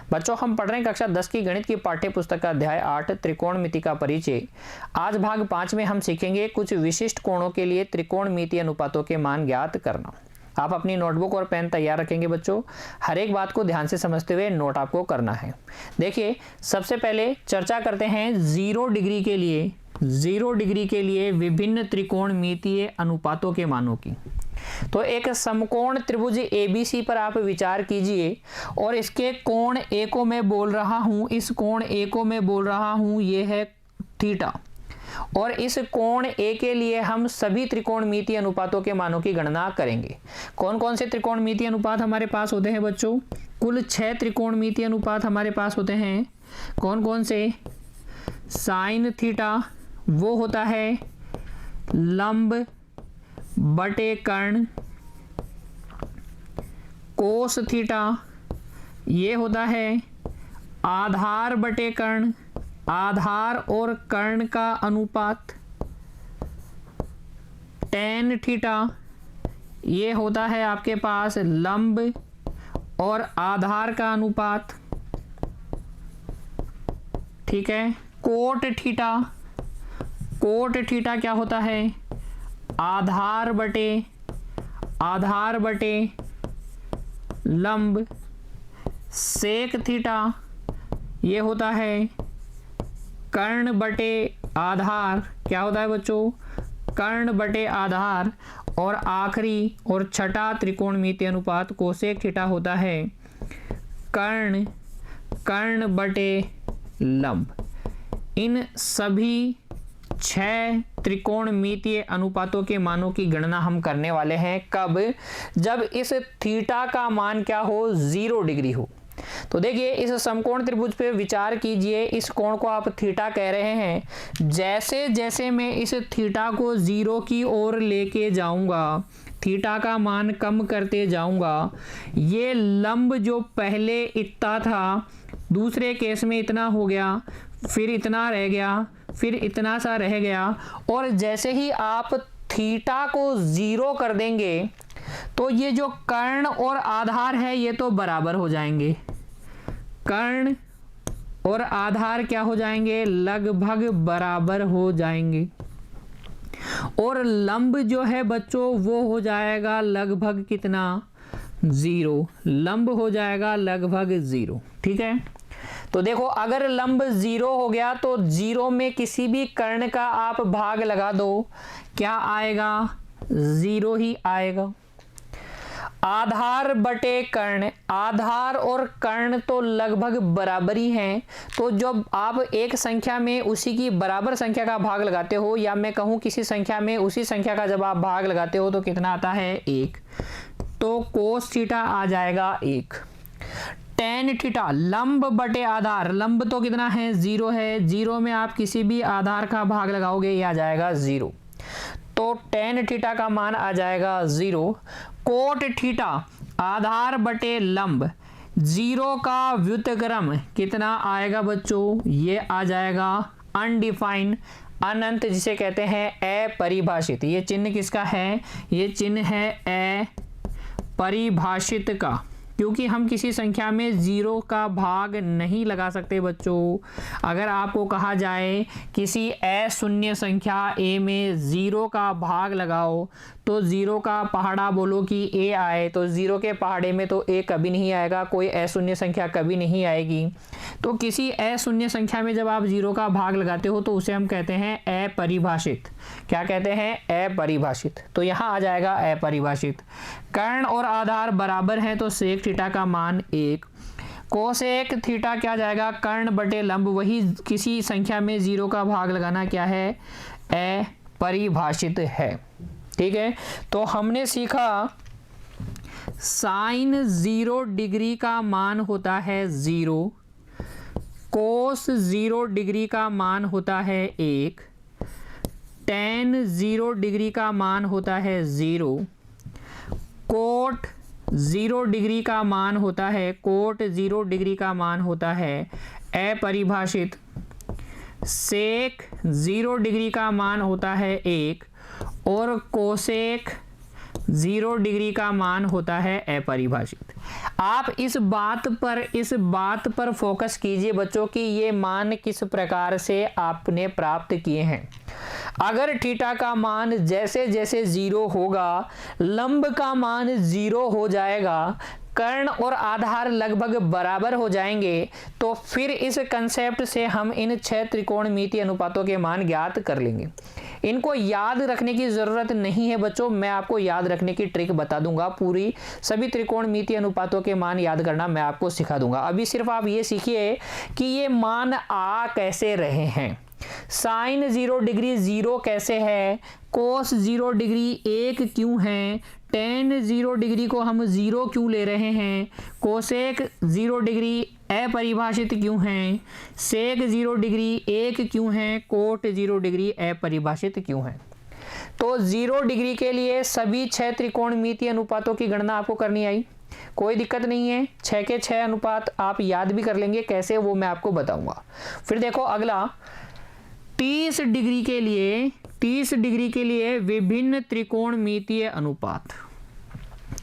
बच्चों हम पढ़ रहे हैं कक्षा 10 की गणित की पाठ्य पुस्तक का अध्याय 8 त्रिकोणमिति का परिचय। आज भाग 5 में हम सीखेंगे कुछ विशिष्ट कोणों के लिए त्रिकोणमितीय अनुपातों के मान ज्ञात करना। आप अपनी नोटबुक और पेन तैयार रखेंगे बच्चों, हर एक बात को ध्यान से समझते हुए नोट आपको करना है। देखिए सबसे पहले चर्चा करते हैं 0 डिग्री के लिए विभिन्न त्रिकोणमितीय अनुपातों के मानों की। तो एक समकोण त्रिभुज ABC पर आप विचार कीजिए और इसके कोण A को मैं बोल रहा हूं, इस कोण A को मैं बोल रहा हूं ये है थीटा, और इस कोण A के लिए हम सभी त्रिकोणमितीय अनुपातों के मानों की गणना करेंगे। कौन कौन से त्रिकोणमितीय अनुपात हमारे पास होते हैं बच्चों? कुल 6 त्रिकोणमितीय अनुपात हमारे पास होते हैं। कौन कौन से? साइन थीटा वो होता है लंब बटे कर्ण, कोस थीटा ये होता है आधार बटे कर्ण, आधार और कर्ण का अनुपात, टेन थीटा ये होता है आपके पास लंब और आधार का अनुपात, ठीक है। कोट थीटा क्या होता है? आधार बटे लंब। सेक थीटा ये होता है कर्ण बटे आधार, क्या होता है बच्चों? कर्ण बटे आधार। और आखिरी और छठा त्रिकोणमितीय अनुपात कोसेक थीटा होता है कर्ण बटे लंब। इन सभी 6 त्रिकोणमितीय अनुपातों के मानों की गणना हम करने वाले हैं। कब? जब इस थीटा का मान क्या हो? 0 डिग्री हो। तो देखिए इस समकोण त्रिभुज पे विचार कीजिए, इस कोण को आप थीटा कह रहे हैं। जैसे जैसे मैं इस थीटा को 0 की ओर लेके जाऊंगा, थीटा का मान कम करते जाऊंगा, ये लंब जो पहले इतना था दूसरे केस में इतना हो गया, फिर इतना रह गया, फिर इतना सा रह गया, और जैसे ही आप थीटा को 0 कर देंगे तो ये जो कर्ण और आधार है ये तो बराबर हो जाएंगे। कर्ण और आधार क्या हो जाएंगे? लगभग बराबर हो जाएंगे। और लंब जो है बच्चों वो हो जाएगा लगभग कितना? 0। लंब हो जाएगा लगभग 0, ठीक है। तो देखो अगर लंब 0 हो गया तो 0 में किसी भी कर्ण का आप भाग लगा दो, क्या आएगा? 0 ही आएगा। आधार बटे कर्ण, आधार और कर्ण तो लगभग बराबर ही हैं, तो जब आप एक संख्या में उसी की बराबर संख्या का भाग लगाते हो, या मैं कहूं किसी संख्या में उसी संख्या का जब आप भाग लगाते हो तो कितना आता है? 1। तो कोस थीटा आ जाएगा 1। टेन थीटा लंब बटे आधार, लंब तो कितना है? 0 है। 0 में आप किसी भी आधार का भाग लगाओगे ये आ जाएगा 0, तो टेन थीटा का मान आ जाएगा 0। कोट थीटा आधार बटे लंब, 0 का व्युत्क्रम कितना आएगा बच्चों? ये आ जाएगा अनडिफाइंड, अनंत, जिसे कहते हैं अपरिभाषित। ये चिन्ह किसका है? ये चिन्ह है अपरिभाषित का, क्योंकि हम किसी संख्या में 0 का भाग नहीं लगा सकते बच्चों। अगर आपको कहा जाए किसी अशून्य संख्या a में 0 का भाग लगाओ, तो 0 का पहाड़ा बोलो कि a आए, तो 0 के पहाड़े में तो a कभी नहीं आएगा, कोई अशून्य संख्या कभी नहीं आएगी। तो किसी अशून्य संख्या में जब आप 0 का भाग लगाते हो तो उसे हम कहते हैं अपरिभाषित। क्या कहते हैं? अपरिभाषित। तो यहाँ आ जाएगा अपरिभाषित। कर्ण और आधार बराबर हैं तो सेक थीटा का मान 1। कोसेक थीटा क्या जाएगा? कर्ण बटे लंब, वही किसी संख्या में 0 का भाग लगाना क्या है? अपरिभाषित है, ठीक है। तो हमने सीखा साइन 0 डिग्री का मान होता है 0, कोस 0 डिग्री का मान होता है 1, टेन 0 डिग्री का मान होता है 0, कोट 0 डिग्री का मान होता है, कोट 0 डिग्री का मान होता है अपरिभाषित, सेक 0 डिग्री का मान होता है 1 और कोसेक 0 डिग्री का मान होता है अपरिभाषित। आप इस बात पर फोकस कीजिए बच्चों कि ये मान किस प्रकार से आपने प्राप्त किए हैं। अगर थीटा का मान जैसे जैसे 0 होगा, लंब का मान 0 हो जाएगा, कर्ण और आधार लगभग बराबर हो जाएंगे, तो फिर इस कंसेप्ट से हम इन 6 त्रिकोणमितीय अनुपातों के मान ज्ञात कर लेंगे। इनको याद रखने की जरूरत नहीं है बच्चों, मैं आपको याद रखने की ट्रिक बता दूंगा। पूरी सभी त्रिकोणमितीय अनुपातों के मान याद करना मैं आपको सिखा दूंगा। अभी सिर्फ आप ये सीखिए कि ये मान आ कैसे रहे हैं। साइन 0 डिग्री 0 कैसे है, कोस 0 डिग्री 1 क्यों है, टेन 0 डिग्री को हम 0 क्यों ले रहे हैं, कोसेक 0 डिग्री अपरिभाषित क्यों है, सेक 0 डिग्री 1 क्यों है, कोट 0 डिग्री अपरिभाषित क्यों है। तो 0 डिग्री के लिए सभी 6 त्रिकोणमितीय अनुपातों की गणना आपको करनी आई, कोई दिक्कत नहीं है। 6 के 6 अनुपात आप याद भी कर लेंगे, कैसे वो मैं आपको बताऊंगा। फिर देखो अगला 30 डिग्री के लिए विभिन्न त्रिकोणमितीय अनुपात।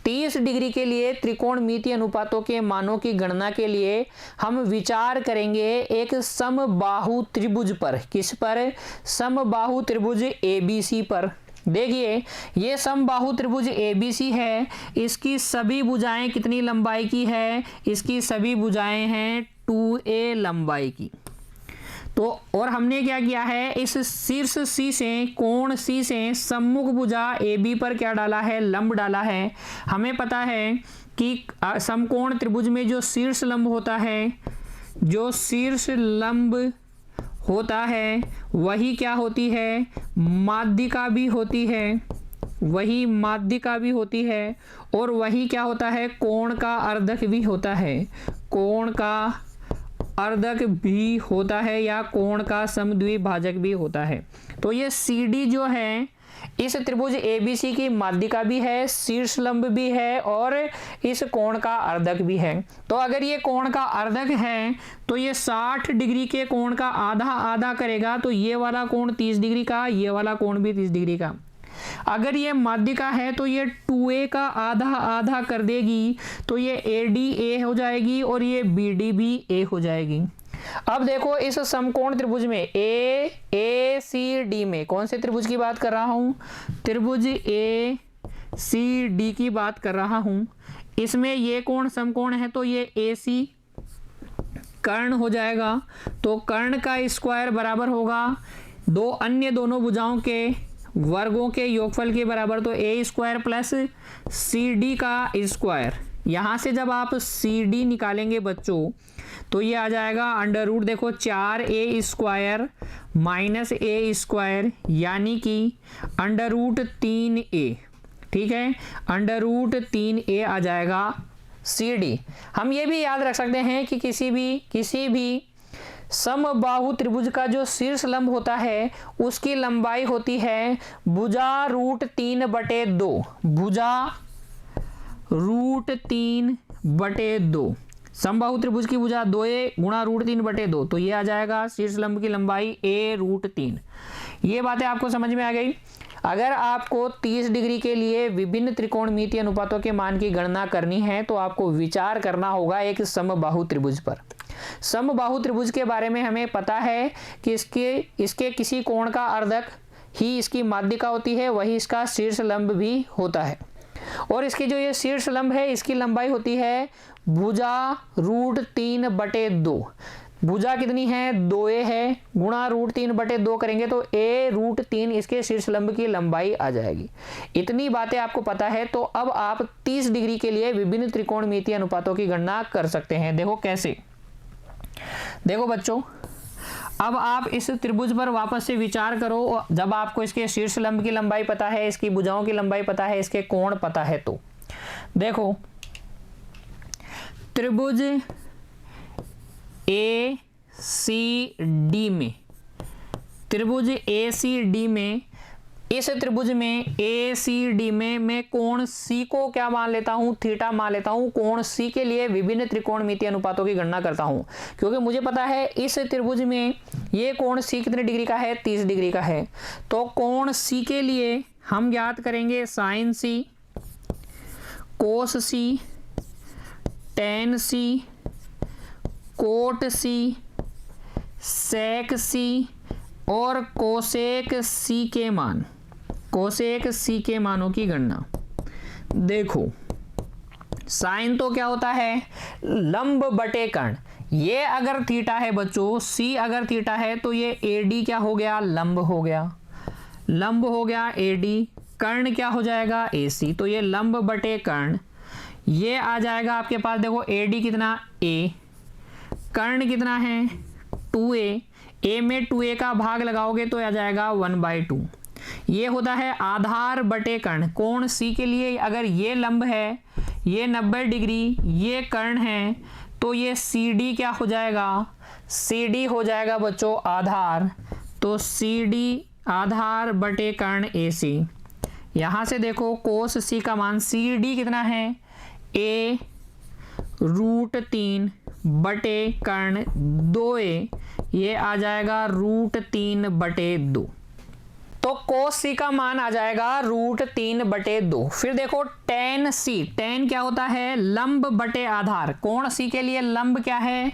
30 डिग्री के लिए त्रिकोणमितीय अनुपातों के मानों की गणना के लिए हम विचार करेंगे एक समबाहु त्रिभुज पर। किस पर? समबाहु त्रिभुज ABC पर। देखिए ये समबाहु त्रिभुज ABC है, इसकी सभी भुजाएं कितनी लंबाई की है? इसकी सभी भुजाएं हैं 2a लंबाई की। तो और हमने क्या किया है, इस शीर्ष C से, कोण C से सम्मुख भुजा AB पर क्या डाला है? लंब डाला है। हमें पता है कि समकोण त्रिभुज में जो शीर्ष लंब होता है वही क्या होती है? माध्यिका भी होती है, वही माध्यिका भी होती है, और वही क्या होता है? कोण का अर्धक भी होता है, कोण का अर्धक भी होता है या कोण का समद्विभाजक भी होता है। तो ये CD जो है इस त्रिभुज ABC की माध्यिका भी है, शीर्ष लंब भी है और इस कोण का अर्धक भी है। तो अगर ये कोण का अर्धक है तो ये 60 डिग्री के कोण का आधा आधा करेगा, तो ये वाला कोण 30 डिग्री का, ये वाला कोण भी 30 डिग्री का। अगर ये माध्यिका है तो ये 2a का आधा आधा कर देगी, तो ये AD A हो जाएगी और ये BD भी A हो जाएगी। अब देखो इस समकोण त्रिभुज में ACD में कौन से त्रिभुज की बात कर रहा हूं? त्रिभुज ACD की बात कर रहा हूं। इसमें ये कोण समकोण है तो ये AC कर्ण हो जाएगा, तो कर्ण का स्क्वायर बराबर होगा दो अन्य दोनों भुजाओं के वर्गों के योगफल के बराबर, तो A स्क्वायर प्लस CD का स्क्वायर। यहाँ से जब आप CD निकालेंगे बच्चों तो ये आ जाएगा अंडर रूट, देखो 4A square minus A square यानी कि अंडर रूट 3A। ठीक है, अंडर रूट 3A आ जाएगा CD। हम ये भी याद रख सकते हैं कि किसी भी समबाहु त्रिभुज का जो शीर्ष लंब होता है उसकी लंबाई होती है भुजा रूट 3/2, भुजा रूट 3/2। समबाहु त्रिभुज की भुजा 2a गुणा रूट 3/2, तो ये आ जाएगा शीर्ष लंब की लंबाई a रूट 3। ये बातें आपको समझ में आ गई। अगर आपको 30 डिग्री के लिए विभिन्न त्रिकोणमितीय अनुपातों के मान की गणना करनी है तो आपको विचार करना होगा एक समबाहु त्रिभुज पर। समबाहु त्रिभुज के बारे में हमें पता है कि इसके किसी कोण का अर्धक ही इसकी माध्यिका होती है, वही इसका शीर्ष लंब भी होता है। और इसकी जो ये शीर्ष लंब है इसकी लंबाई होती है भुजा रूट 3/2। भुजा कितनी है? 2a है, गुणा रूट 3/2 करेंगे तो a रूट 3 इसके शीर्ष लंब की लंबाई आ जाएगी। इतनी बातें आपको पता है तो अब आप 30 डिग्री के लिए विभिन्न त्रिकोणमितीय अनुपातों की गणना कर सकते हैं। देखो कैसे। देखो बच्चों, अब आप इस त्रिभुज पर वापस से विचार करो। जब आपको इसके शीर्ष लंब की लंबाई पता है, इसकी भुजाओं की लंबाई पता है, इसके कोण पता है, तो देखो त्रिभुज ACD में, त्रिभुज ACD में, इस त्रिभुज में ACD में मैं कोण C को क्या मान लेता हूं? थीटा मान लेता हूं। कोण C के लिए विभिन्न त्रिकोणमितीय अनुपातों की गणना करता हूं, क्योंकि मुझे पता है इस त्रिभुज में ये कोण C कितने डिग्री का है? 30 डिग्री का है। तो कोण C के लिए हम ज्ञात करेंगे साइन C, कोस C, tan सी, कोट सी, sec सी और कोसेक सी के मान, कोसेक सी के मानों की गणना। देखो साइन तो क्या होता है, लंब बटे कर्ण। ये अगर थीटा है बच्चों, सी अगर थीटा है तो ये एडी क्या हो गया, लंब हो गया, लंब हो गया एडी। कर्ण क्या हो जाएगा, एसी, तो ये लंब बटे कर्ण। ये आ जाएगा आपके पास, देखो एडी कितना, ए, कर्ण कितना है 2a, ए में 2a का भाग लगाओगे तो आ जाएगा 1/2। ये होता है आधार बटे कर्ण। कोण सी के लिए अगर ये लंब है, ये 90 डिग्री, ये कर्ण है, तो ये CD क्या हो जाएगा, CD हो जाएगा बच्चों आधार। तो CD आधार बटे कर्ण AC। यहां से देखो कोस C का मान, CD कितना है, A √3 बटे कर्ण 2a, ये आ जाएगा √3/2। तो कोस सी का मान आ जाएगा √3/2। फिर देखो tan सी, tan क्या होता है, लंब बटे आधार। कोण सी के लिए लंब क्या है,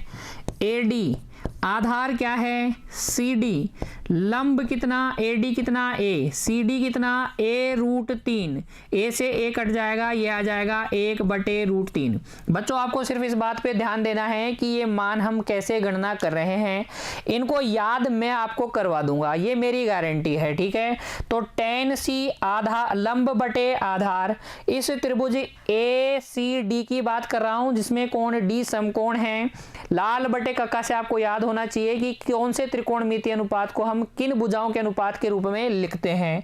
AD, आधार क्या है, CD, लंब कितना, AD कितना, A, CD कितना, A √3, A से A कट जाएगा, ये आ जाएगा 1/√3। बच्चों आपको सिर्फ इस बात पे ध्यान देना है कि ये मान हम कैसे गणना कर रहे हैं, इनको याद मैं आपको करवा दूंगा, ये मेरी गारंटी है, ठीक है। तो tan C आधार, लंब बटे आधार, इस त्रिभुज ACD की बात कर रहा हूं जिसमें कोण D समकोण है। लाल बटे कक्का से आपको याद होना चाहिए कि कौन से त्रिकोणमितीय अनुपात को हम किन भुजाओं के अनुपात के रूप में लिखते हैं।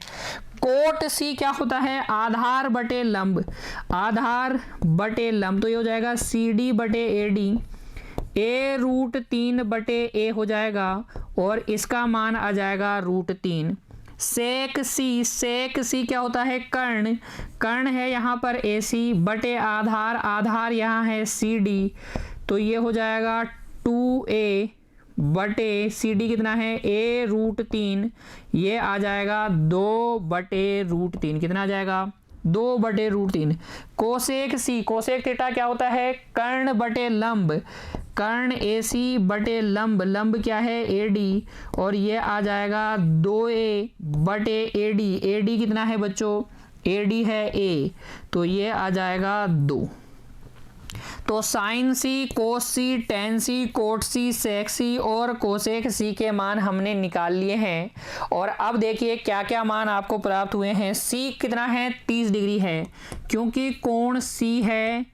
कोट सी क्या होता है, आधार बटे लंब, आधार बटे लंब, तो ये हो जाएगा CD बटे AD, A √3/a हो जाएगा और इसका मान आ जाएगा √3। सेक सी, सेक सी क्या होता है, कर्ण, कर्ण है यहाँ पर AC बटे आधार, आधार यहाँ है CD, तो ये हो जाएगा 2a बटे CD कितना है, A √3, ये आ जाएगा 2/√3, कितना आ जाएगा 2/√3। कोसेक सी, कोसेक थीटा क्या होता है, कर्ण बटे लंब, कर्ण AC बटे लंब, लंब क्या है AD, और ये आ जाएगा 2a बटे AD, AD कितना है बच्चों, AD है A, तो ये आ जाएगा 2। तो साइन सी, कोस सी, टेन सी, कोट सी, सेक सी और कोसेक सी के मान हमने निकाल लिए हैं। और अब देखिए क्या क्या मान आपको प्राप्त हुए हैं। सी कितना है, 30 डिग्री है, क्योंकि कोण सी है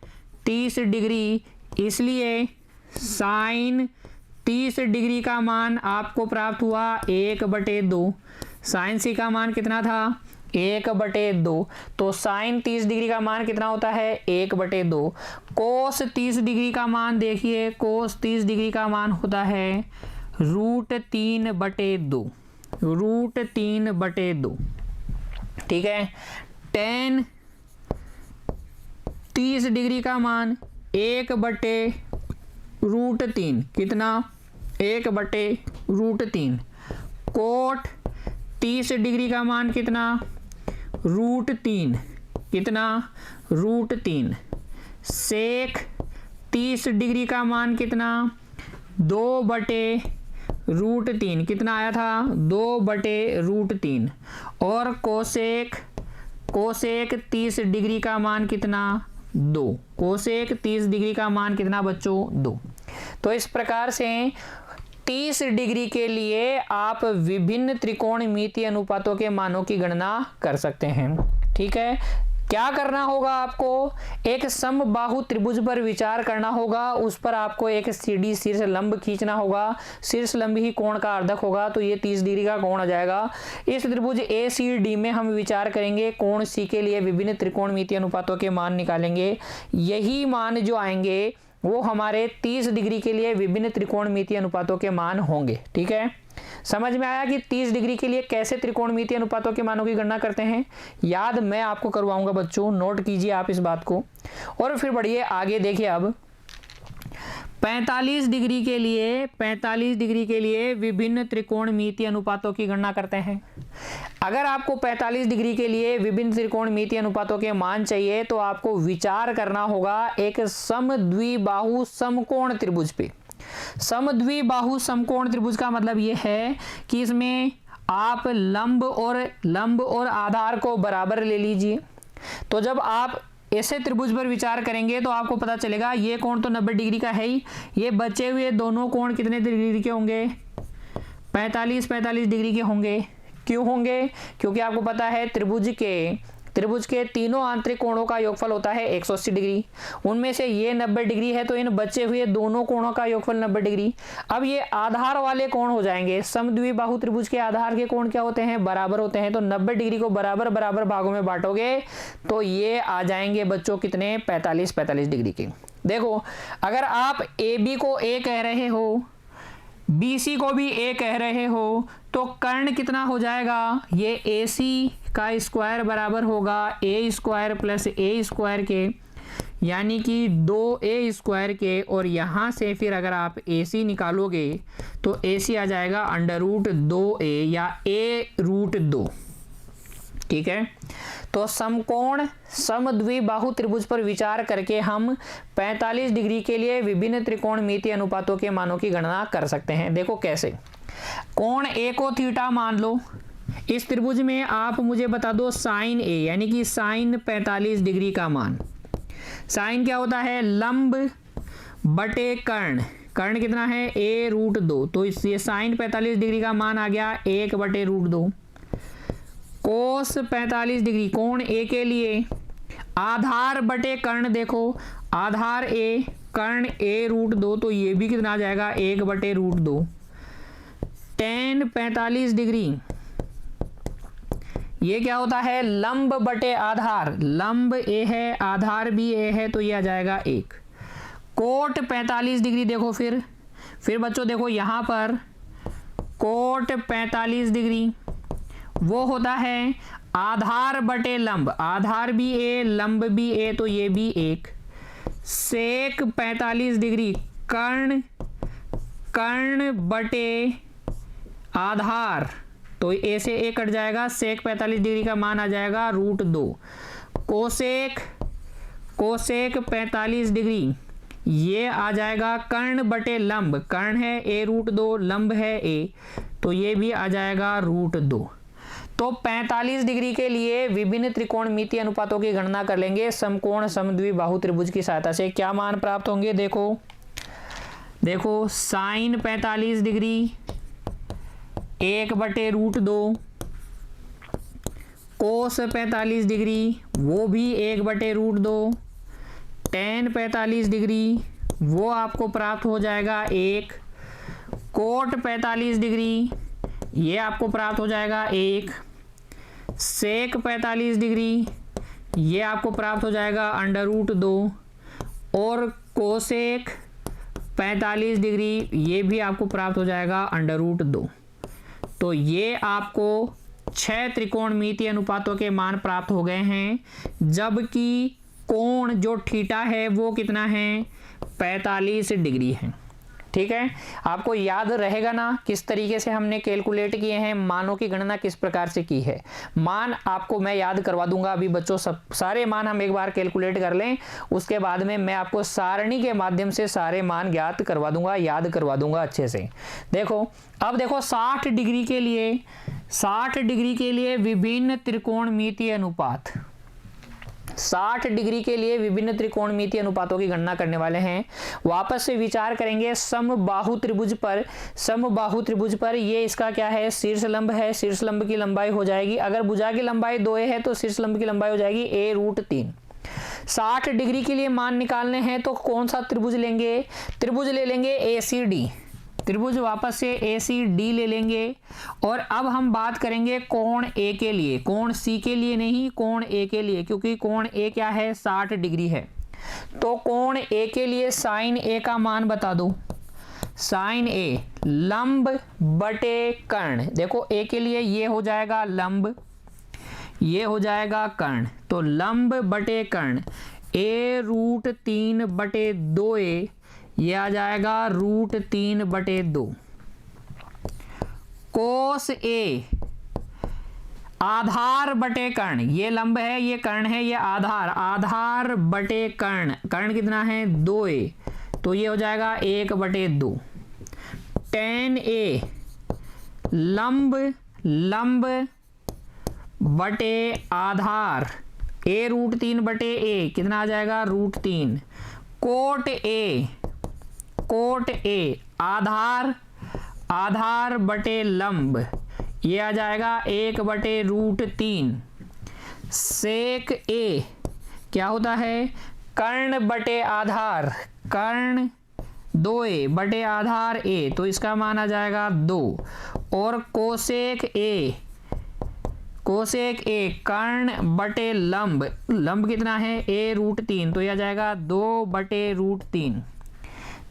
30 डिग्री, इसलिए साइन 30 डिग्री का मान आपको प्राप्त हुआ 1/2। साइन सी का मान कितना था, 1/2। तो साइन 30 डिग्री का मान कितना होता है, 1/2। कोस 30 डिग्री का मान देखिए, कोस 30 डिग्री का मान होता है √3/2, √3/2, ठीक है। टेन 30 डिग्री का मान 1/√3, कितना, 1/√3। कोट 30 डिग्री का मान कितना, √3, कितना, √3। सेक 30 डिग्री का मान कितना, 2/√3, कितना आया था, 2/√3। और कोसेक, कोसेक 30 डिग्री का मान कितना, 2, कोसेक 30 डिग्री का मान कितना बच्चों, 2। तो इस प्रकार से 30 डिग्री के लिए आप विभिन्न त्रिकोणमितीय अनुपातों के मानों की गणना कर सकते हैं, ठीक है। क्या करना होगा आपको, एक समबाहु त्रिभुज पर विचार करना होगा, उस पर आपको एक CD शीर्ष लंब खींचना होगा, शीर्ष लंब ही कोण का अर्धक होगा, तो ये 30 डिग्री का कोण आ जाएगा। इस त्रिभुज ACD में हम विचार करेंगे, कोण C के लिए विभिन्न त्रिकोणमितीय अनुपातों के मान निकालेंगे। यही मान जो आएंगे वो हमारे 30 डिग्री के लिए विभिन्न त्रिकोणमितीय अनुपातों के मान होंगे, ठीक है। समझ में आया कि 30 डिग्री के लिए कैसे त्रिकोणमितीय अनुपातों के मानों की गणना करते हैं, याद मैं आपको करवाऊंगा बच्चों, नोट कीजिए आप इस बात को। और फिर बढ़िए आगे देखिए, अब 45 डिग्री के लिए विभिन्न त्रिकोणमितीय अनुपातों की गणना करते हैं। अगर आपको 45 डिग्री के लिए विभिन्न त्रिकोणमितीय अनुपातों के मान चाहिए तो आपको विचार करना होगा एक समद्विबाहु समकोण त्रिभुज पे। समद्विबाहु समकोण त्रिभुज का मतलब यह है कि इसमें आप लंब और आधार को बराबर ले लीजिए। तो जब आप ऐसे त्रिभुज पर विचार करेंगे तो आपको पता चलेगा ये कोण तो 90 डिग्री का है ही, ये बचे हुए दोनों कोण कितने डिग्री के होंगे? 45 डिग्री के होंगे। क्यों होंगे? क्योंकि आपको पता है त्रिभुज के तीनों आंतरिक कोणों का योगफल होता है 180 डिग्री। उनमें से ये 90 डिग्री है तो इन बचे हुए दोनों कोणों का योगफल 90 डिग्री। अब ये आधार वाले कोण हो जाएंगे। समद्विबाहु त्रिभुज के आधार के कोण क्या होते हैं? बराबर होते हैं। तो 90 डिग्री को बराबर भागों में बांटोगे तो ये आ जाएंगे बच्चों कितने? 45 डिग्री के। देखो, अगर आप AB को A कह रहे हो, BC को भी A कह रहे हो, तो कर्ण कितना हो जाएगा? ये AC का स्क्वायर बराबर होगा A square plus A square के, यानी कि 2A स्क्वायर के। और यहाँ से फिर अगर आप AC निकालोगे तो AC आ जाएगा √2A या A√2। ठीक है, तो समकोण समद्विबाहु त्रिभुज पर विचार करके हम 45 डिग्री के लिए विभिन्न त्रिकोणमितीय अनुपातों के मानों की गणना कर सकते हैं। देखो कैसे। कोण A को थीटा मान लो। इस त्रिभुज में आप मुझे बता दो साइन A, यानी कि साइन 45 डिग्री का मान। साइन क्या होता है? लंब बटे कर्ण। कर्ण कितना है? A√2। तो ये साइन 45 डिग्री का मान आ गया 1/√2। कोस 45 डिग्री कोण A के लिए आधार बटे कर्ण, देखो आधार A कर्ण A√2, तो ये भी कितना आ जाएगा? 1/√2। tan 45 डिग्री ये क्या होता है? लंब बटे आधार। लंब A है, आधार भी A है, तो ये आ जाएगा 1। कोट 45 डिग्री देखो फिर बच्चों देखो यहाँ पर कोट 45 डिग्री वो होता है आधार बटे लंब। आधार भी A, लंब भी A, तो ये भी 1। सेक 45 डिग्री कर्ण बटे आधार, तो A से A कट जाएगा। सेक 45 डिग्री का मान आ जाएगा √2। कोसेक 45 डिग्री ये आ जाएगा कर्ण बटे लंब। कर्ण है A√2, लंब है A, तो ये भी आ जाएगा √2। तो 45 डिग्री के लिए विभिन्न त्रिकोणमितीय अनुपातों की गणना कर लेंगे समकोण समद्विबाहु त्रिभुज की सहायता से। क्या मान प्राप्त होंगे? देखो साइन 45 डिग्री 1/√2, कोस 45 डिग्री वो भी 1/√2, tan 45 डिग्री वो आपको प्राप्त हो जाएगा 1, कोट 45 डिग्री ये आपको प्राप्त हो जाएगा 1, सेक 45 डिग्री ये आपको प्राप्त हो जाएगा √2, और कोसेक 45 डिग्री ये भी आपको प्राप्त हो जाएगा √2। तो ये आपको 6 त्रिकोणमितीय अनुपातों के मान प्राप्त हो गए हैं, जबकि कोण जो थीटा है वो कितना है? 45 डिग्री है। ठीक है, आपको याद रहेगा ना किस तरीके से हमने कैलकुलेट किए हैं, मानों की गणना किस प्रकार से की है। मान आपको मैं याद करवा दूंगा। अभी बच्चों सारे मान हम एक बार कैलकुलेट कर लें, उसके बाद में मैं आपको सारणी के माध्यम से सारे मान ज्ञात करवा दूंगा, याद करवा दूंगा अच्छे से। देखो अब देखो 60 डिग्री के लिए विभिन्न त्रिकोणमितीय अनुपात, 60 डिग्री के लिए विभिन्न त्रिकोणमितीय अनुपातों की गणना करने वाले हैं। वापस से विचार करेंगे समबाहु त्रिभुज पर। ये इसका क्या है? शीर्ष लंब है। शीर्ष लंब की लंबाई हो जाएगी, अगर भुजा की लंबाई 2a है तो शीर्ष लंब की लंबाई हो जाएगी A√3। 60 डिग्री के लिए मान निकालने हैं तो कौन सा त्रिभुज लेंगे? त्रिभुज ले लेंगे ACD। त्रिभुज वापस से ACD ले लेंगे। और अब हम बात करेंगे कोण A के लिए, कोण C के लिए नहीं, कोण A के लिए, क्योंकि कोण A क्या है? 60 डिग्री है। तो कोण A के लिए साइन A का मान बता दो। साइन A लंब बटे कर्ण। देखो A के लिए ये हो जाएगा लंब, ये हो जाएगा कर्ण, तो लंब बटे कर्ण A√3/2a ये आ जाएगा √3/2। कोस ए आधार बटे कर्ण, ये लंब है, ये कर्ण है, ये आधार, आधार बटे कर्ण, कर्ण कितना है 2a, तो ये हो जाएगा 1/2। tan a लंब, लंब बटे आधार, a √3/a कितना आ जाएगा √3। कोट ए, कोट ए आधार, आधार बटे लंब, ये आ जाएगा 1/√3। सेक ए क्या होता है कर्ण बटे आधार, कर्ण 2a बटे आधार a, तो इसका मान आ जाएगा 2। और कोसेक ए, कोसेक ए कर्ण बटे लंब, लंब कितना है a√3, तो यह आ जाएगा 2/√3।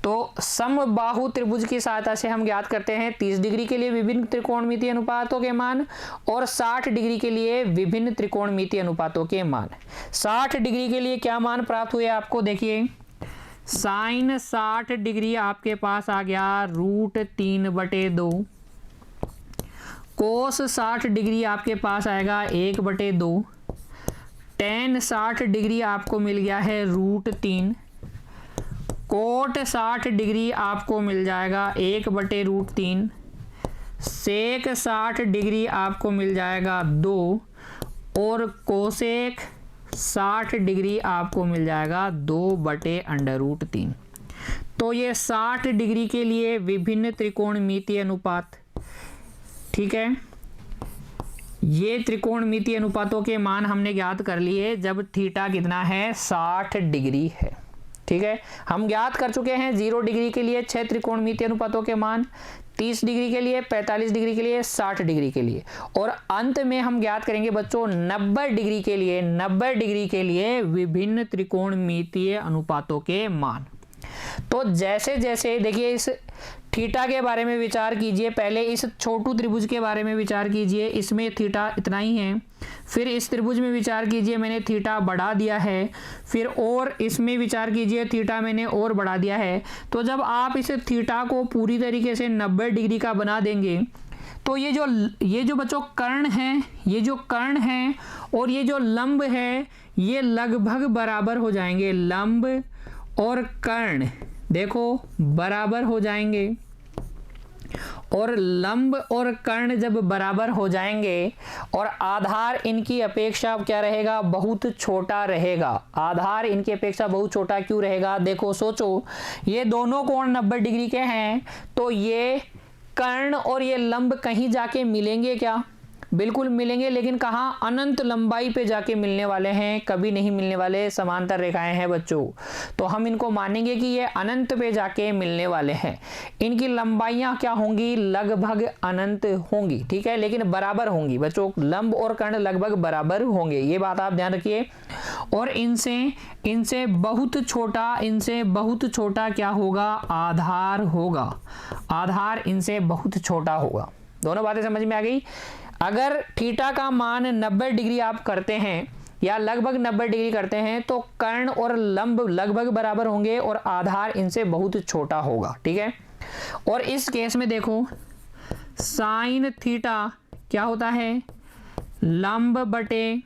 तो समबाहु त्रिभुज की सहायता से हम ज्ञात करते हैं 30 डिग्री के लिए विभिन्न त्रिकोणमितीय अनुपातों के मान और 60 डिग्री के लिए विभिन्न त्रिकोणमितीय अनुपातों के मान। 60 डिग्री के लिए क्या मान प्राप्त हुए आपको, देखिए साइन 60 डिग्री आपके पास आ गया √3/2। कोस 60 डिग्री आपके पास आएगा 1/2। tan 60 डिग्री आपको मिल गया है √3। कोट 60 डिग्री आपको मिल जाएगा 1/√3। सेक 60 डिग्री आपको मिल जाएगा 2 और कोसेक 60 डिग्री आपको मिल जाएगा 2/√3। तो ये 60 डिग्री के लिए विभिन्न त्रिकोणमितीय अनुपात, ठीक है। ये त्रिकोणमितीय अनुपातों के मान हमने ज्ञात कर लिए जब थीटा कितना है 60 डिग्री है, ठीक है। हम ज्ञात कर चुके हैं 0 डिग्री के लिए 6 त्रिकोणमितीय अनुपातों के मान, 30 डिग्री के लिए, 45 डिग्री के लिए, 60 डिग्री के लिए, और अंत में हम ज्ञात करेंगे बच्चों 90 डिग्री के लिए, 90 डिग्री के लिए विभिन्न त्रिकोणमितीय अनुपातों के मान। तो जैसे जैसे देखिए इस थीटा के बारे में विचार कीजिए, पहले इस छोटू त्रिभुज के बारे में विचार कीजिए, इसमें थीटा इतना ही है। फिर इस त्रिभुज में विचार कीजिए, मैंने थीटा बढ़ा दिया है। फिर और इसमें विचार कीजिए, थीटा मैंने और बढ़ा दिया है। तो जब आप इस थीटा को पूरी तरीके से 90 डिग्री का बना देंगे तो ये जो बच्चों कर्ण है, ये जो कर्ण है और ये जो लंब है, ये लगभग बराबर हो जाएंगे। लंब और कर्ण देखो बराबर हो जाएंगे, और लंब और कर्ण जब बराबर हो जाएंगे और आधार इनकी अपेक्षा क्या रहेगा, बहुत छोटा रहेगा। आधार इनकी अपेक्षा बहुत छोटा क्यों रहेगा, देखो सोचो, ये दोनों कोण 90 डिग्री के हैं, तो ये कर्ण और ये लंब कहीं जाके मिलेंगे क्या, बिल्कुल मिलेंगे, लेकिन कहाँ, अनंत लंबाई पे जाके मिलने वाले हैं, कभी नहीं मिलने वाले। समांतर रेखाएं हैं बच्चों, तो हम इनको मानेंगे कि ये अनंत पे जाके मिलने वाले हैं। इनकी लंबाइयां क्या होंगी, लगभग अनंत होंगी, ठीक है, लेकिन बराबर होंगी बच्चों। लंब और कर्ण लगभग बराबर होंगे, ये बात आप ध्यान रखिए। और इनसे बहुत छोटा क्या होगा, आधार होगा। आधार इनसे बहुत छोटा होगा। दोनों बातें समझ में आ गई। अगर थीटा का मान 90 डिग्री आप करते हैं या लगभग 90 डिग्री करते हैं तो कर्ण और लंब लगभग बराबर होंगे और आधार इनसे बहुत छोटा होगा, ठीक है। और इस केस में देखो साइन थीटा क्या होता है, लंब बटे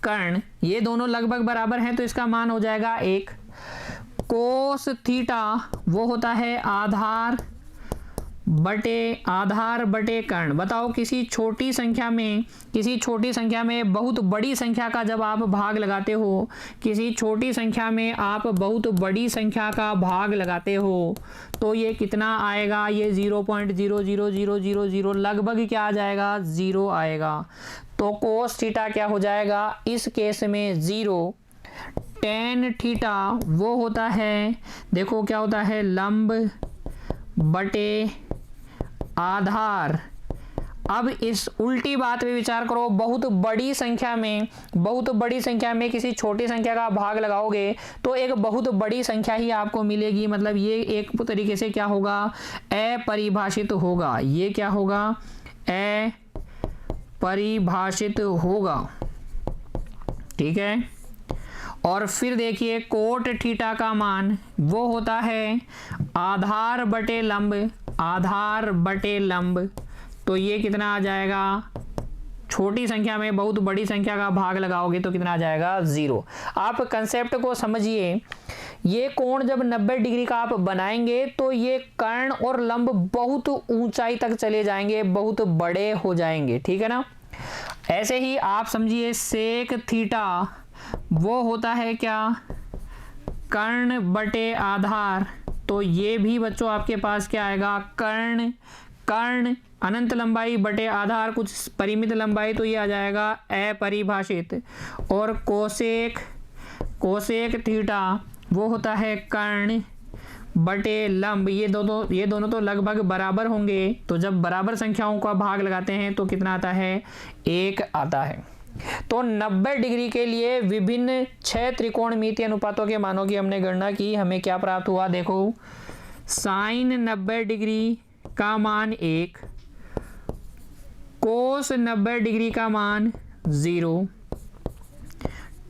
कर्ण, ये दोनों लगभग बराबर हैं तो इसका मान हो जाएगा 1। कोस थीटा वो होता है आधार बटे कर्ण। बताओ किसी छोटी संख्या में बहुत बड़ी संख्या का जब आप भाग लगाते हो, किसी छोटी संख्या में आप बहुत बड़ी संख्या का भाग लगाते हो तो ये कितना आएगा, ये 0.00000 लगभग क्या आ जाएगा, 0 आएगा। तो कोस थीटा क्या हो जाएगा इस केस में 0। टेन थीटा वो होता है, देखो क्या होता है, लंब बटे आधार। अब इस उल्टी बात पे विचार करो, बहुत बड़ी संख्या में किसी छोटी संख्या का भाग लगाओगे तो एक बहुत बड़ी संख्या ही आपको मिलेगी। मतलब ये एक तरीके से क्या होगा, अपरिभाषित होगा। ये क्या होगा, अपरिभाषित होगा, ठीक है। और फिर देखिए कोट थीटा का मान वो होता है आधार बटे लंब, आधार बटे लंब। तो ये कितना आ जाएगा, छोटी संख्या में बहुत बड़ी संख्या का भाग लगाओगे तो कितना आ जाएगा, 0। आप कंसेप्ट को समझिए, ये कोण जब 90 डिग्री का आप बनाएंगे तो ये कर्ण और लंब बहुत ऊंचाई तक चले जाएंगे, बहुत बड़े हो जाएंगे, ठीक है ना। ऐसे ही आप समझिए सेक थीटा वो होता है क्या, कर्ण बटे आधार। तो ये भी बच्चों आपके पास क्या आएगा, कर्ण, कर्ण अनंत लंबाई बटे आधार कुछ परिमित लंबाई, तो ये आ जाएगा अपरिभाषित। और कोसेक, कोसेक थीटा वो होता है कर्ण बटे लंब। ये दोनों तो लगभग बराबर होंगे, तो जब बराबर संख्याओं का भाग लगाते हैं तो कितना आता है, 1 आता है। तो 90 डिग्री के लिए विभिन्न 6 त्रिकोणमितीय अनुपातों के मानों की हमने गणना की। हमें क्या प्राप्त हुआ, देखो साइन 90 डिग्री का मान 1, कोस 90 डिग्री का मान 0,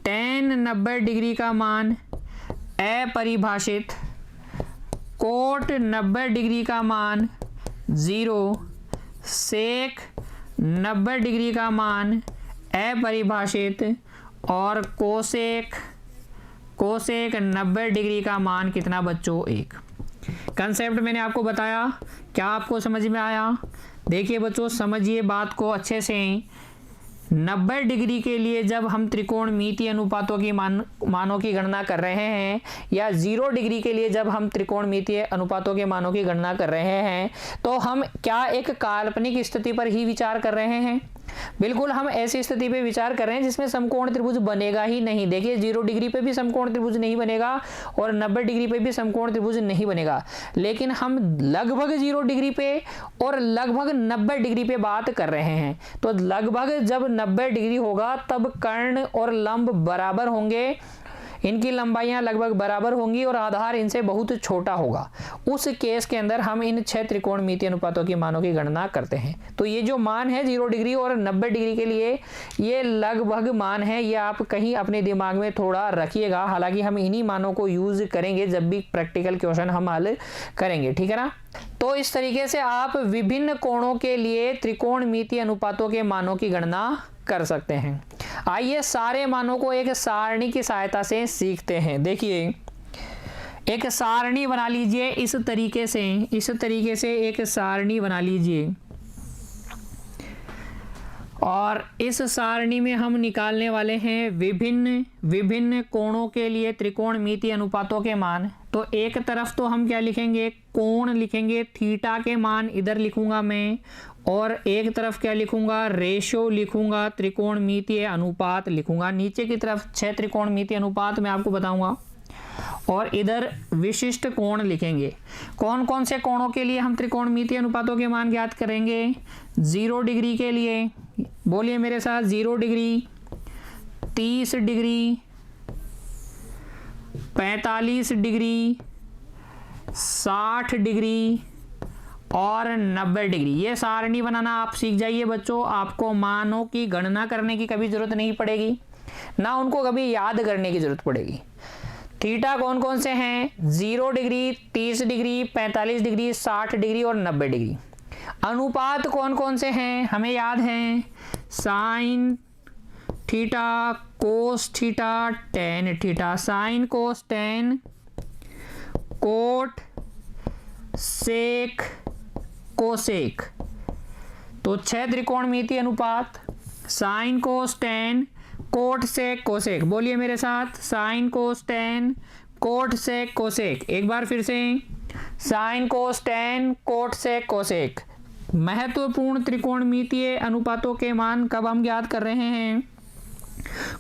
टेन 90 डिग्री का मान अपरिभाषित, कोट 90 डिग्री का मान 0, सेक 90 डिग्री का मान अपरिभाषित, और कोसेक 90 डिग्री का मान कितना बच्चों, 1। कंसेप्ट मैंने आपको बताया, क्या आपको समझ में आया। देखिए बच्चों समझिए बात को अच्छे से, 90 डिग्री के लिए जब हम त्रिकोणमितीय अनुपातों की मानों की गणना कर रहे हैं, या 0 डिग्री के लिए जब हम त्रिकोणमितीय अनुपातों के मानों की गणना कर रहे हैं, तो हम क्या एक काल्पनिक स्थिति पर ही विचार कर रहे हैं। बिल्कुल हम ऐसी स्थिति पे विचार कर रहे हैं जिसमें समकोण त्रिभुज बनेगा ही नहीं। देखिए 0 डिग्री पे भी समकोण त्रिभुज नहीं बनेगा और 90 डिग्री पे भी समकोण त्रिभुज नहीं बनेगा, लेकिन हम लगभग 0 डिग्री पे और लगभग 90 डिग्री पे बात कर रहे हैं। तो लगभग जब 90 डिग्री होगा तब कर्ण और लंब बराबर होंगे, इनकी लंबाइयां लगभग बराबर होंगी और आधार इनसे बहुत छोटा होगा। उस केस के अंदर हम इन 6 त्रिकोणमितीय अनुपातों की मानों की गणना करते हैं। तो ये जो मान है 0 डिग्री और 90 डिग्री के लिए, ये लगभग मान है, ये आप कहीं अपने दिमाग में थोड़ा रखिएगा। हालांकि हम इन्हीं मानों को यूज करेंगे जब भी प्रैक्टिकल क्वेश्चन हम हल करेंगे, ठीक है ना। तो इस तरीके से आप विभिन्न कोणों के लिए त्रिकोणमितीय अनुपातों के मानों की गणना कर सकते हैं। आइए सारे मानों को एक सारणी की सहायता से सीखते हैं। देखिए एक सारणी बना लीजिए इस तरीके से एक सारणी बना लीजिए, और इस सारणी में हम निकालने वाले हैं विभिन्न कोणों के लिए त्रिकोणमितीय अनुपातों के मान। तो एक तरफ तो हम क्या लिखेंगे, कोण लिखेंगे, थीटा के मान इधर लिखूंगा मैं, और एक तरफ क्या लिखूंगा, रेशो लिखूंगा, त्रिकोणमितीय अनुपात लिखूंगा। नीचे की तरफ 6 त्रिकोणमितीय अनुपात मैं आपको बताऊंगा, और इधर विशिष्ट कोण लिखेंगे। कौन कौन से कोणों के लिए हम त्रिकोणमितीय अनुपातों के मान ज्ञात करेंगे। 0 डिग्री के लिए बोलिए मेरे साथ, 0 डिग्री, 30 डिग्री, 45 डिग्री, 60 डिग्री और 90 डिग्री। ये सारणी बनाना आप सीख जाइए बच्चों। आपको मानों की गणना करने की कभी जरूरत नहीं पड़ेगी, ना उनको कभी याद करने की जरूरत पड़ेगी। थीटा कौन कौन से हैं, 0 डिग्री, 30 डिग्री, 45 डिग्री, 60 डिग्री और 90 डिग्री। अनुपात कौन कौन से हैं, हमें याद हैं, sine theta, cos theta, tan theta. Sine cos tan, cot sec cosec. तो 6 त्रिकोणमितीय अनुपात, sine cos tan, cot sec cosec. बोलिए मेरे साथ, sine cos tan, cot sec cosec. एक बार फिर से, sine cos tan, cot sec cosec. महत्वपूर्ण त्रिकोणमितीय अनुपातों के मान कब हम ज्ञात कर रहे हैं।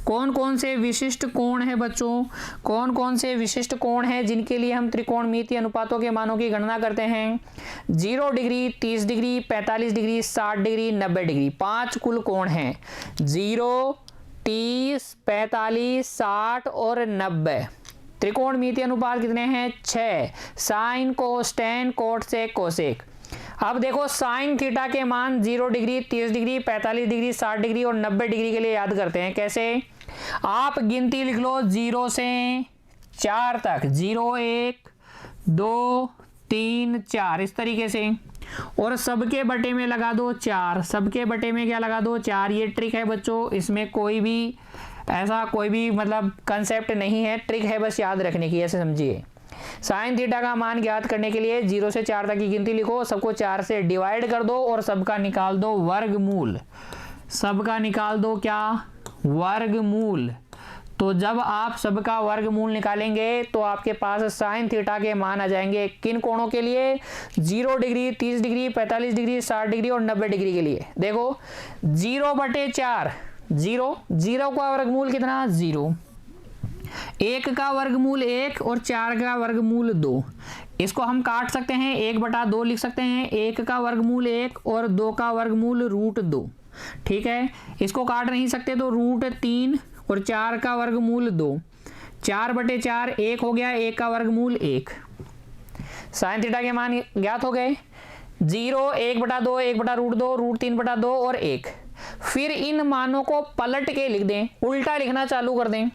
कौन कौन से विशिष्ट कोण है बच्चों, कौन कौन से विशिष्ट कोण हैं जिनके लिए हम त्रिकोणमितीय अनुपातों के मानों की गणना करते हैं। 0 degree, 30 degree, 45 degree, 60 degree, 90 degree. 5 कुल कोण हैं, 0, 30, 45, 60 और 90। त्रिकोणमितीय अनुपात कितने हैं, 6। Sine cos tan, cot sec cosec. अब देखो साइन थीटा के मान 0 डिग्री, 30 डिग्री, 45 डिग्री, 60 डिग्री और 90 डिग्री के लिए याद करते हैं। कैसे, आप गिनती लिख लो 0 से 4 तक, 0 1 2 3 4 इस तरीके से, और सबके बटे में लगा दो 4, सबके बटे में क्या लगा दो 4। ये ट्रिक है बच्चों, इसमें कोई भी ऐसा कोई भी मतलब कंसेप्ट नहीं है, ट्रिक है बस याद रखने की, ऐसे समझिए। साइन थीटा का मान ज्ञात करने के लिए 0 से 4 तक की गिनती लिखो, सबको 4 से डिवाइड कर दो और सबका निकाल दो वर्गमूल, सबका निकाल दो क्या, वर्गमूल। तो जब आप सबका वर्गमूल निकालेंगे तो आपके पास साइन थीटा के मान आ जाएंगे। किन कोणों के लिए, 0 डिग्री, 30 डिग्री, 45 डिग्री, 60 डिग्री और 90 डिग्री के लिए। देखो 0/4, 0 का वर्गमूल कितना, 0, 1 का वर्गमूल 1 और 4 का वर्गमूल 2। इसको हम काट सकते हैं, 1/2 लिख सकते हैं, 1 का वर्गमूल 1 और 2 का वर्गमूल √2। ठीक है, इसको काट नहीं सकते तो √3 और 4 का वर्गमूल 2, 4/4 1 हो गया, 1 का वर्गमूल 1। साइन थीटा के मान ज्ञात हो गए, 0 1/2 1/√2 √3/2 और 1। फिर इन मानों को पलट के लिख दें, उल्टा लिखना चालू कर दें।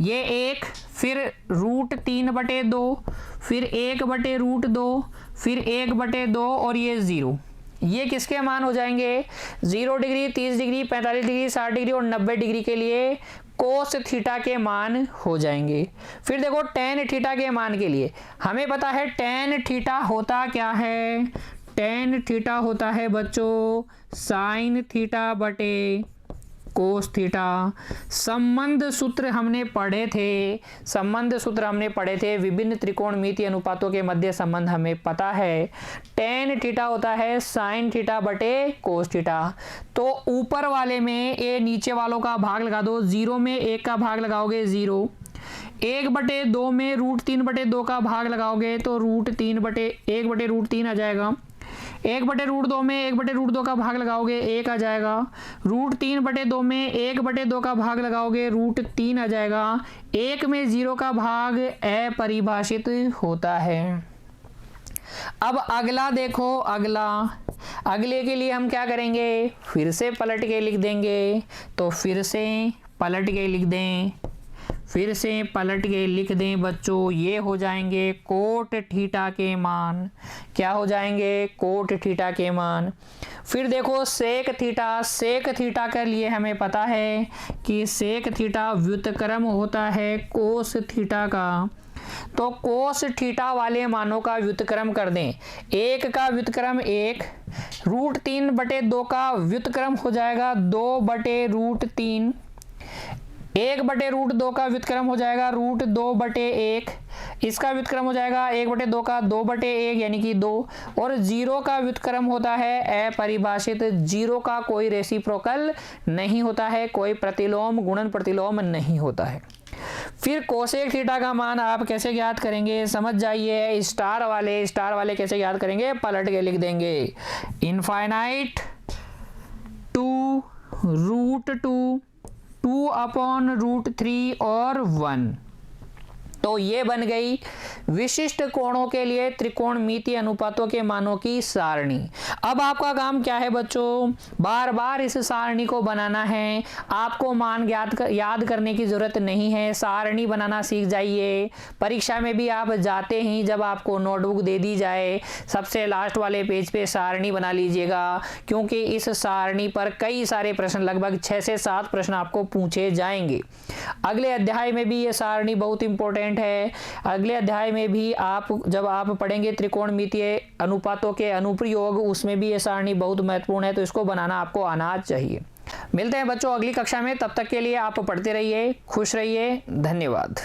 ये 1, फिर √3/2, फिर 1/√2, फिर 1/2 और ये 0। ये किसके मान हो जाएंगे, 0 डिग्री, 30 डिग्री, 45 डिग्री, 60 डिग्री और 90 डिग्री के लिए कोस थीटा के मान हो जाएंगे। फिर देखो टेन थीटा के मान के लिए हमें पता है टेन थीटा होता क्या है, टेन थीटा होता है बच्चों साइन थीटा बटे कोस थीटा। संबंध सूत्र हमने पढ़े थे, विभिन्न त्रिकोणमितीय अनुपातों के मध्य संबंध हमें पता है। टेन थीटा होता है साइन थीटा बटे कोस थीटा। तो ऊपर वाले में ए, नीचे वालों का भाग लगा दो, 0 में 1 का भाग लगाओगे 0, 1/2 में √3/2 का भाग लगाओगे तो √1/√3 आ जाएगा, 1/√2 में 1/√2 का भाग लगाओगे 1 आ जाएगा, √3/2 में 1/2 का भाग लगाओगे √3 आ जाएगा। 1 में 0 का भाग अपरिभाषित होता है। अब अगला देखो, अगले के लिए हम क्या करेंगे, फिर से पलट के लिख देंगे। तो फिर से पलट के लिख दें बच्चों, ये हो जाएंगे कोट थीटा के मान। क्या हो जाएंगे, कोट थीटा के मान। फिर देखो सेक थीटा के लिए हमें पता है कि सेक थीटा व्युत्क्रम होता है कोस थीटा का। तो कोस थीटा वाले मानों का व्युत्क्रम कर दें, 1 का व्युत्क्रम 1, √3/2 का व्युत्क्रम हो जाएगा 2/√3, 1/√2 का व्युत्क्रम हो जाएगा √2/1, इसका व्युत्क्रम हो जाएगा 1/2 का 2/1 यानी कि 2, और 0 का व्युत्क्रम होता है अपरिभाषित। 0 का कोई रेसिप्रोकल नहीं होता है, कोई प्रतिलोम गुणन प्रतिलोम नहीं होता है। फिर कोसेक थीटा का मान आप कैसे ज्ञात करेंगे समझ जाइए। स्टार वाले कैसे ज्ञात करेंगे, पलट के लिख देंगे, इनफाइनाइट टू √2, 2/√3 और 1। तो ये बन गई विशिष्ट कोणों के लिए त्रिकोणमितीय अनुपातों के मानों की सारणी। अब आपका काम क्या है बच्चों, बार बार इस सारणी को बनाना है। आपको मान याद करने की जरूरत नहीं है, सारणी बनाना सीख जाइए। परीक्षा में भी आप जाते ही जब आपको नोटबुक दे दी जाए, सबसे लास्ट वाले पेज पे सारणी बना लीजिएगा, क्योंकि इस सारणी पर कई सारे प्रश्न, लगभग 6 से 7 प्रश्न आपको पूछे जाएंगे। अगले अध्याय में भी ये सारणी बहुत इंपॉर्टेंट है। अगले अध्याय में भी जब आप पढ़ेंगे त्रिकोणमितीय अनुपातों के अनुप्रयोग, उसमें भी ये सारणी बहुत महत्वपूर्ण है, तो इसको बनाना आपको आना चाहिए। मिलते हैं बच्चों अगली कक्षा में, तब तक के लिए आप पढ़ते रहिए, खुश रहिए, धन्यवाद।